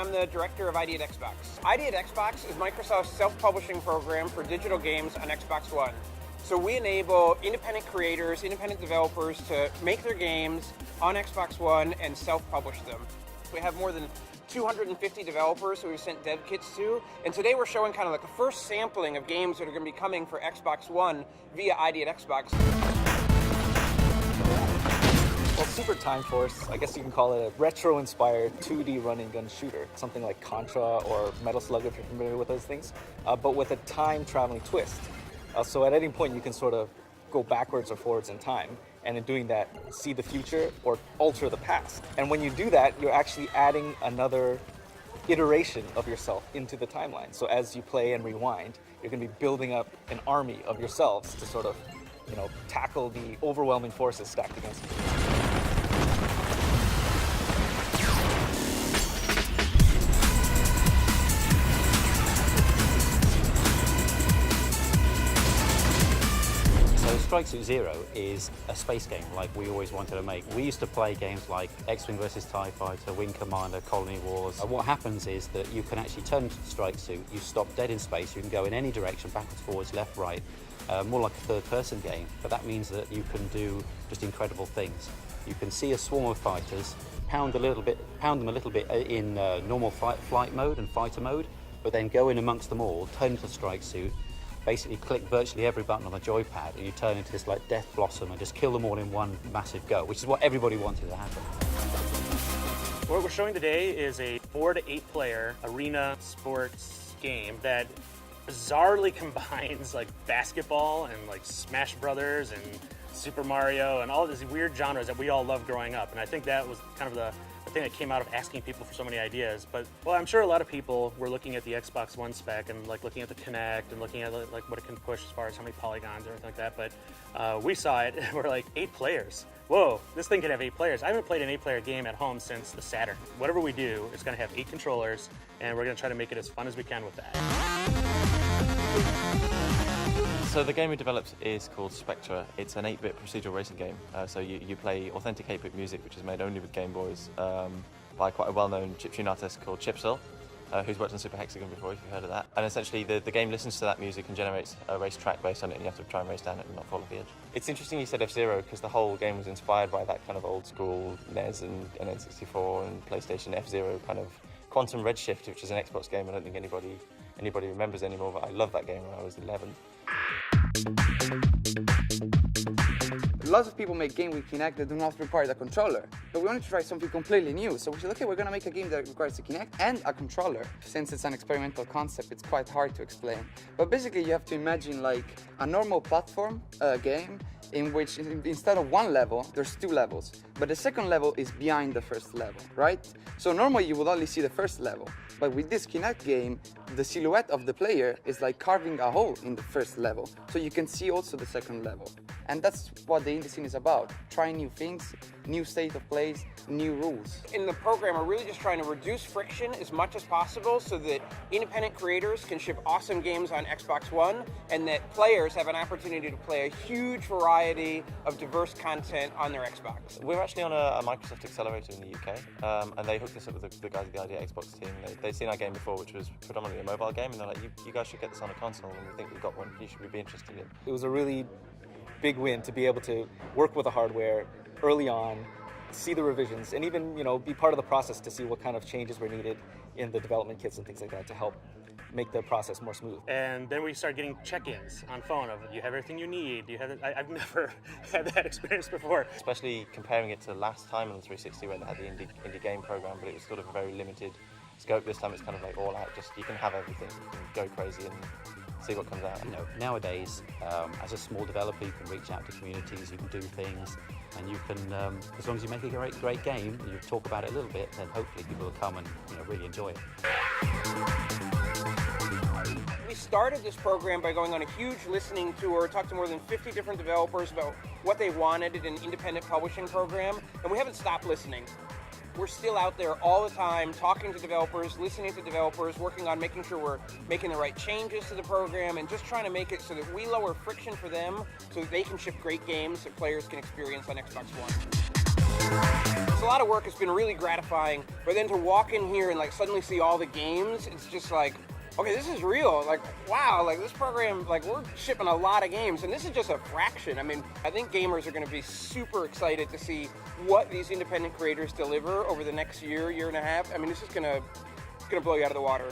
I'm the director of ID at Xbox. ID at Xbox is Microsoft's self-publishing program for digital games on Xbox One. So we enable independent creators, independent developers to make their games on Xbox One and self-publish them. We have more than 250 developers who we've sent dev kits to, and today we're showing kind of like the first sampling of games that are going to be coming for Xbox One via ID at Xbox. Well, Super Time Force, I guess you can call it a retro-inspired 2D run and gun shooter, something like Contra or Metal Slug if you're familiar with those things, but with a time-traveling twist. So at any point you can sort of go backwards or forwards in time, and in doing that, see the future or alter the past. And when you do that, you're actually adding another iteration of yourself into the timeline. So as you play and rewind, you're going to be building up an army of yourselves to sort of, tackle the overwhelming forces stacked against you. Strike Suit Zero is a space game like we always wanted to make. We used to play games like X-Wing vs TIE Fighter, Wing Commander, Colony Wars. What happens is that you can actually turn into the Strike Suit, you stop dead in space, you can go in any direction, backwards, forwards, left, right, more like a third-person game, but that means that you can do just incredible things. You can see a swarm of fighters, pound them a little bit in normal flight mode and fighter mode, but then go in amongst them all, turn into the Strike Suit, basically click virtually every button on the joypad and you turn into this like death blossom and just kill them all in one massive go, which is what everybody wanted to happen. What we're showing today is a 4 to 8 player arena sports game that bizarrely combines like basketball and like Smash Brothers and Super Mario and all these weird genres that we all loved growing up. And I think that was kind of the thing that came out of asking people for so many ideas. But, well, I'm sure a lot of people were looking at the Xbox One spec and like looking at the Kinect and looking at like what it can push as far as how many polygons or anything like that. But we saw it and we're like, 8 players. Whoa, this thing can have 8 players. I haven't played an 8-player game at home since the Saturn. Whatever we do, it's going to have 8 controllers, and we're going to try to make it as fun as we can with that. So the game we developed is called Spectra. It's an 8-bit procedural racing game. So you play authentic 8-bit music, which is made only with Game Boys, by quite a well-known chiptune artist called Chipsil, who's worked on Super Hexagon before, if you've heard of that. And essentially the game listens to that music and generates a race track based on it, and you have to try and race down it and not fall off the edge. It's interesting you said F-Zero, because the whole game was inspired by that kind of old-school NES and N64 and PlayStation F-Zero kind of Quantum Redshift, which is an Xbox game I don't think anybody remembers anymore, but I loved that game when I was 11. Lots of people make games with Kinect that do not require the controller, but we wanted to try something completely new. So we said, okay, we're going to make a game that requires a Kinect and a controller. Since it's an experimental concept, it's quite hard to explain. But basically, you have to imagine like a normal platform game in which instead of 1 level, there's 2 levels. But the second level is behind the first level, right? So normally you would only see the first level. But with this Kinect game, the silhouette of the player is like carving a hole in the first level. So you can see also the second level. And that's what the indie scene is about. Trying new things, new state of plays, new rules. In the program, we're really just trying to reduce friction as much as possible so that independent creators can ship awesome games on Xbox One and that players have an opportunity to play a huge variety of diverse content on their Xbox. We're actually on a Microsoft Accelerator in the UK, and they hooked us up with the guys at the ID Xbox team. They'd seen our game before, which was predominantly a mobile game, and they're like, you guys should get this on a console, and we think we've got one you should be interested in. It was a really big win to be able to work with the hardware early on, see the revisions, and even be part of the process to see what kind of changes were needed in the development kits and things like that to help make the process more smooth. And then we started getting check-ins on phone of, you have everything you need, you have it. I've never had that experience before. Especially comparing it to last time on the 360 where they had the indie game program, but it was sort of a very limited scope. This time it's kind of like all out, just you can have everything, you can go crazy and see what comes out. Nowadays, as a small developer, you can reach out to communities, you can do things, and you can, as long as you make a great game, and you talk about it a little bit, then hopefully people will come and really enjoy it. We started this program by going on a huge listening tour, talked to more than 50 different developers about what they wanted in an independent publishing program, and we haven't stopped listening. We're still out there all the time, talking to developers, listening to developers, working on making sure we're making the right changes to the program, and just trying to make it so that we lower friction for them so that they can ship great games that players can experience on Xbox One. It's a lot of work. It's been really gratifying. But then to walk in here and like suddenly see all the games, it's just like, okay, this is real. Like, wow, like this program, like we're shipping a lot of games, and this is just a fraction. I mean, I think gamers are going to be super excited to see what these independent creators deliver over the next year, year and a half. I mean, this is going to blow you out of the water.